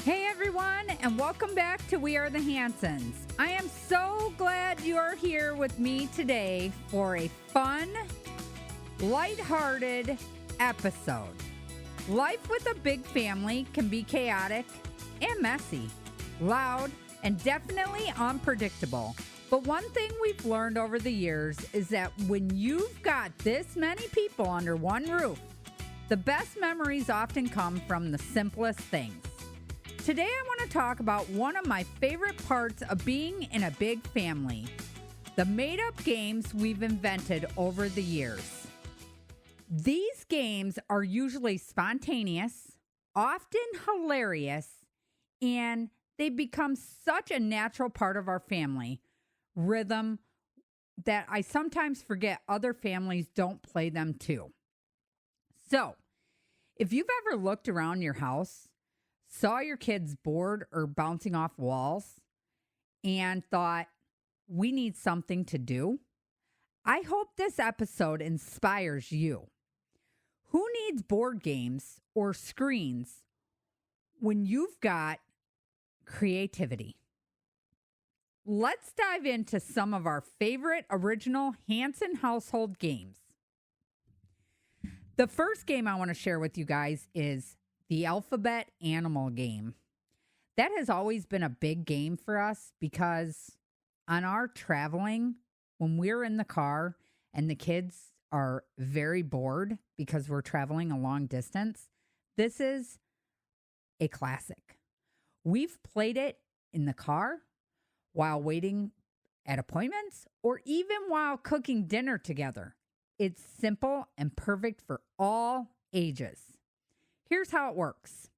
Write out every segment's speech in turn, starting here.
Hey everyone, and welcome back to We Are the Hansons. I am so glad you're here with me today for a fun, lighthearted episode. Life with a big family can be chaotic and messy, loud, and definitely unpredictable. But one thing we've learned over the years is that when you've got this many people under one roof, the best memories often come from the simplest things. Today I want to talk about one of my favorite parts of being in a big family, the made-up games we've invented over the years. These games are usually spontaneous, often hilarious, and they become such a natural part of our family rhythm that I sometimes forget other families don't play them too. So, if you've ever looked around your house, saw your kids bored or bouncing off walls, and thought, we need something to do, I hope this episode inspires you. Who needs board games or screens when you've got creativity? Let's dive into some of our favorite original Hanson household games. The first game I want to share with you guys is the alphabet animal game. That has always been a big game for us because on our traveling, when we're in the car and the kids are very bored because we're traveling a long distance, this is a classic. We've played it in the car while waiting at appointments or even while cooking dinner together. It's simple and perfect for all ages. Here's how it works.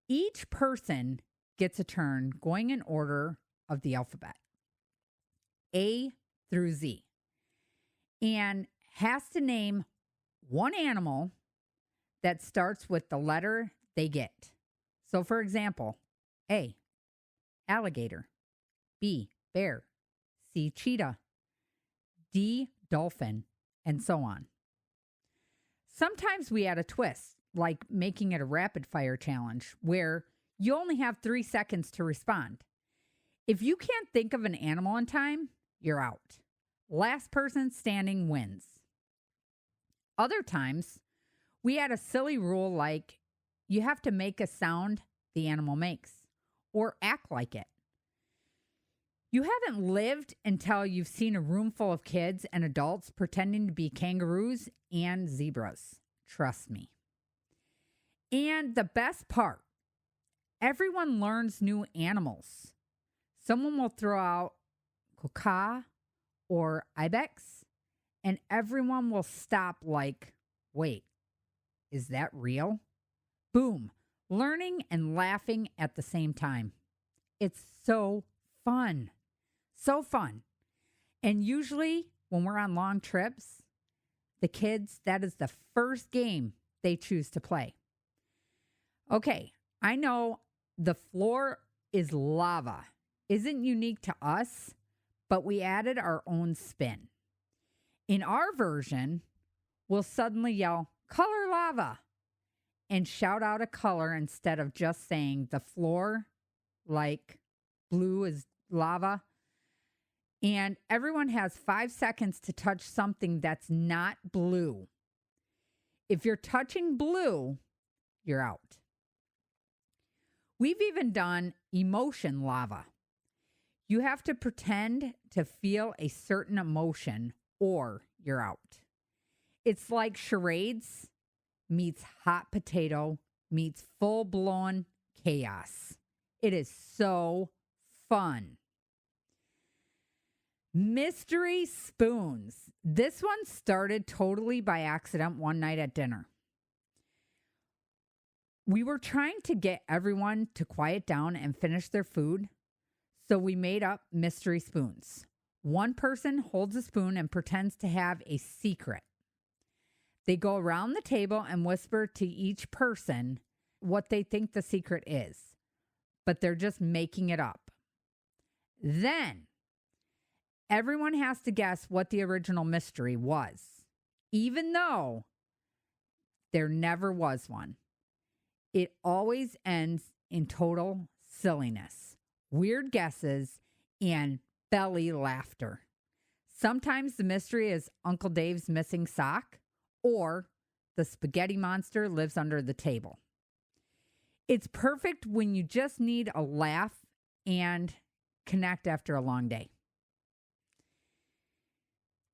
Each person gets a turn going in order of the alphabet, A through Z, and has to name one animal that starts with the letter they get. So, for example, A, alligator, B, bear, C, cheetah, D, dolphin, and so on. Sometimes we add a twist, like making it a rapid fire challenge where you only have 3 seconds to respond. If you can't think of an animal in time, you're out. Last person standing wins. Other times, we add a silly rule like you have to make a sound the animal makes or act like it. You haven't lived until you've seen a room full of kids and adults pretending to be kangaroos and zebras. Trust me. And the best part, everyone learns new animals. Someone will throw out quokka or ibex, and everyone will stop like, wait, is that real? Boom, learning and laughing at the same time. It's so fun. So fun. And usually when we're on long trips, the kids, that is the first game they choose to play. Okay, I know the floor is lava. Isn't unique to us, but we added our own spin. In our version, we'll suddenly yell, color lava, and shout out a color instead of just saying the floor, like blue is lava. And everyone has 5 seconds to touch something that's not blue. If you're touching blue, you're out. We've even done emotion lava. You have to pretend to feel a certain emotion or you're out. It's like charades meets hot potato meets full-blown chaos. It is so fun. Mystery spoons. This one started totally by accident one night at dinner. We were trying to get everyone to quiet down and finish their food, so we made up mystery spoons. One person holds a spoon and pretends to have a secret. They go around the table and whisper to each person what they think the secret is, but they're just making it up. Then everyone has to guess what the original mystery was, even though there never was one. It always ends in total silliness, weird guesses, and belly laughter. Sometimes the mystery is Uncle Dave's missing sock or the spaghetti monster lives under the table. It's perfect when you just need a laugh and connect after a long day.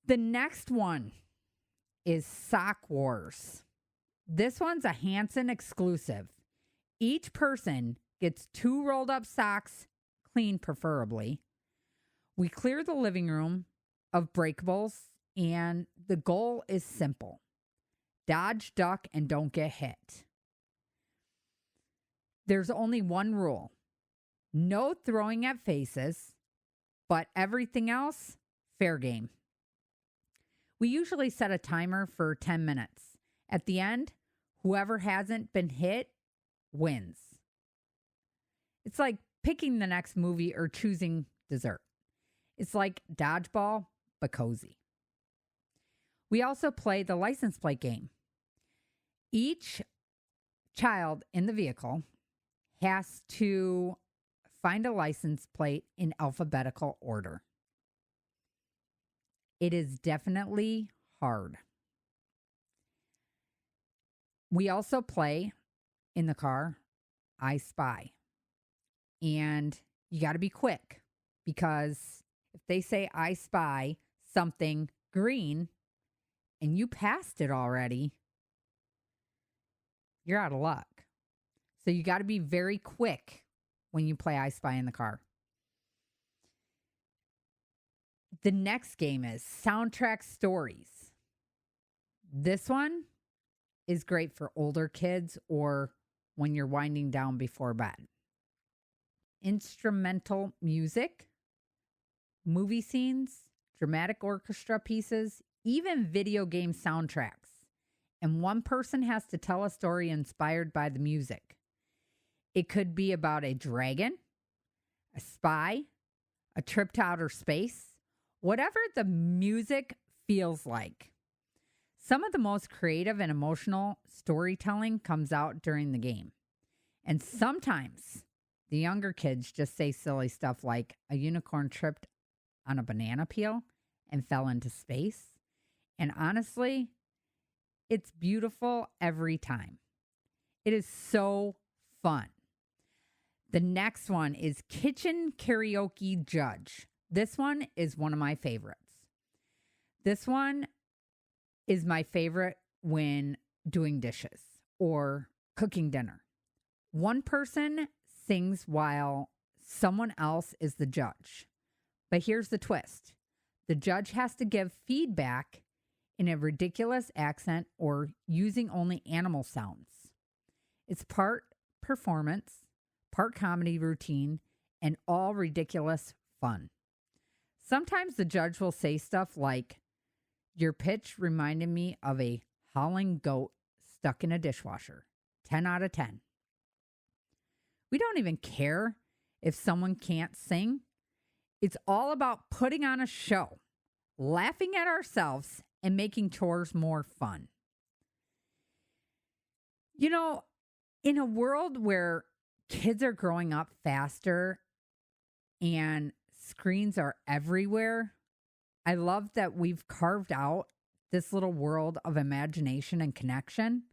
The next one is Sock Wars. This one's a Hanson exclusive. Each person gets 2 rolled up socks, clean preferably. We clear the living room of breakables, and the goal is simple. Dodge, duck, and don't get hit. There's only one rule. No throwing at faces, but everything else, fair game. We usually set a timer for 10 minutes. At the end, whoever hasn't been hit wins. It's like picking the next movie or choosing dessert. It's like dodgeball, but cozy. We also play the license plate game. Each child in the vehicle has to find a license plate in alphabetical order. It is definitely hard. We also play in the car, I Spy. And you got to be quick because if they say I spy something green and you passed it already, you're out of luck. So you got to be very quick when you play I Spy in the car. The next game is Soundtrack Stories. This one is great for older kids or when you're winding down before bed. Instrumental music, movie scenes, dramatic orchestra pieces, even video game soundtracks. And one person has to tell a story inspired by the music. It could be about a dragon, a spy, a trip to outer space, whatever the music feels like. Some of the most creative and emotional storytelling comes out during the game. And sometimes the younger kids just say silly stuff like a unicorn tripped on a banana peel and fell into space. And honestly, it's beautiful every time. It is so fun. The next one is Kitchen Karaoke Judge. This one is one of my favorites. This one is my favorite when doing dishes or cooking dinner. One person sings while someone else is the judge. But here's the twist. The judge has to give feedback in a ridiculous accent or using only animal sounds. It's part performance, part comedy routine, and all ridiculous fun. Sometimes the judge will say stuff like, "Your pitch reminded me of a howling goat stuck in a dishwasher. 10 out of 10. We don't even care if someone can't sing. It's all about putting on a show, laughing at ourselves, and making chores more fun. You know, in a world where kids are growing up faster and screens are everywhere, I love that we've carved out this little world of imagination and connection.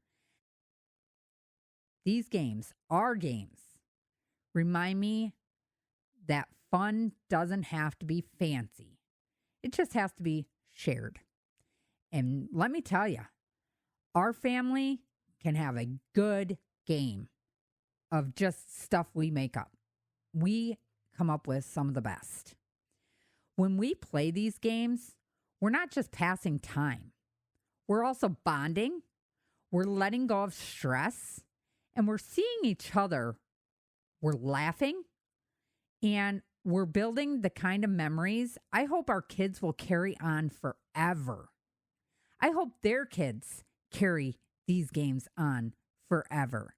These games, our games, remind me that fun doesn't have to be fancy. It just has to be shared. And let me tell you, our family can have a good game of just stuff we make up. We come up with some of the best. When we play these games, we're not just passing time. We're also bonding. We're letting go of stress. And we're seeing each other. We're laughing. And we're building the kind of memories I hope our kids will carry on forever. I hope their kids carry these games on forever.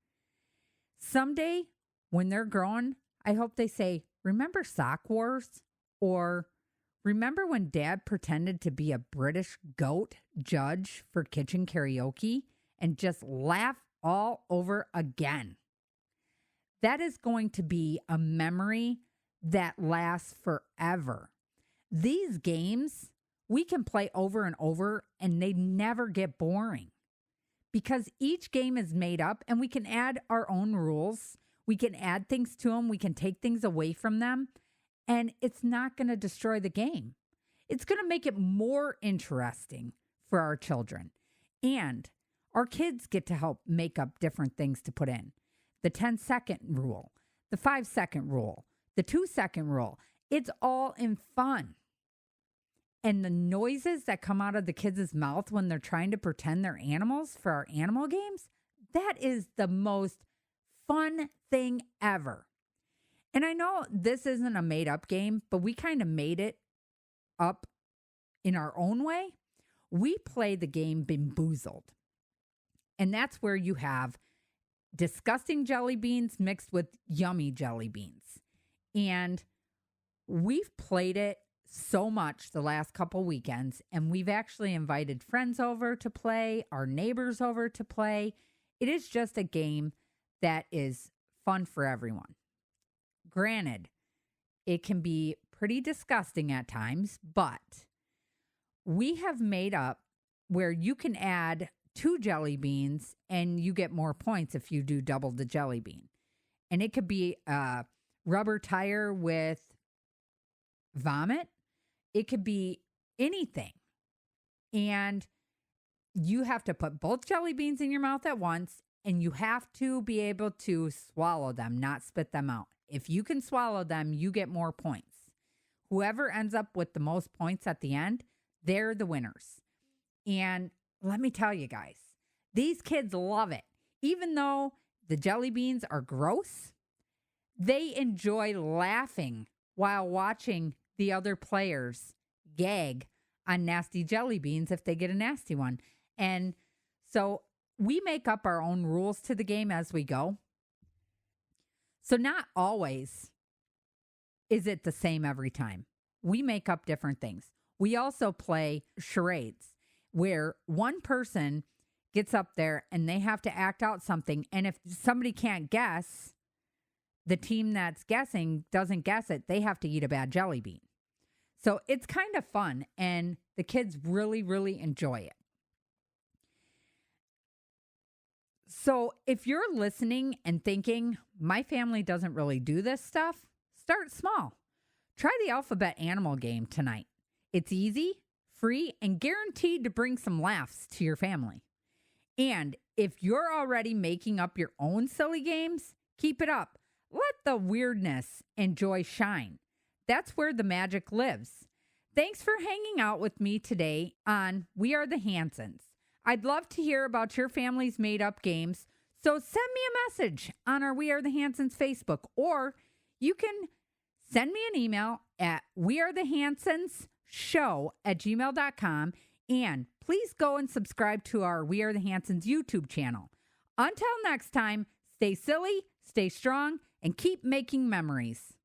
Someday, when they're grown, I hope they say, "Remember Sock Wars?" Or, "Remember when Dad pretended to be a British goat judge for kitchen karaoke?" And just laugh all over again. that is going to be a memory that lasts forever. These games we can play over and over and they never get boring because each game is made up and we can add our own rules. We can add things to them. We can take things away from them and it's not going to destroy the game. It's going to make it more interesting for our children. And our kids get to help make up different things to put in. The 10-second rule, the 5-second rule, the 2-second rule. It's all in fun. And the noises that come out of the kids' mouth when they're trying to pretend they're animals for our animal games, that is the most fun thing ever. And I know this isn't a made-up game, but we kind of made it up in our own way. We play the game Bamboozled. And that's where you have disgusting jelly beans mixed with yummy jelly beans. And we've played it so much the last couple weekends, and we've actually invited friends over to play, our neighbors over to play. It is just a game that is fun for everyone. Granted, it can be pretty disgusting at times, but we have made up where you can add 2 jelly beans and you get more points if you do double the jelly bean. And it could be a rubber tire with vomit. It could be anything. And you have to put both jelly beans in your mouth at once and you have to be able to swallow them, not spit them out. If you can swallow them, you get more points. Whoever ends up with the most points at the end, they're the winners. And let me tell you guys, these kids love it. Even though the jelly beans are gross, they enjoy laughing while watching the other players gag on nasty jelly beans if they get a nasty one. And so we make up our own rules to the game as we go. So not always is it the same every time. We make up different things. We also play charades where one person gets up there and they have to act out something. And if somebody can't guess, the team that's guessing doesn't guess it, they have to eat a bad jelly bean. So it's kind of fun and the kids really, really enjoy it. So if you're listening and thinking, my family doesn't really do this stuff, start small. Try the alphabet animal game tonight. It's easy, free, and guaranteed to bring some laughs to your family. And if you're already making up your own silly games, keep it up. Let the weirdness and joy shine. That's where the magic lives. Thanks for hanging out with me today on We Are the Hansons. I'd love to hear about your family's made-up games, so send me a message on our We Are the Hansons Facebook, or you can send me an email at wearethehansonsshow@gmail.com, and please go and subscribe to our We Are the Hansons YouTube channel. Until next time, stay silly, stay strong, and keep making memories.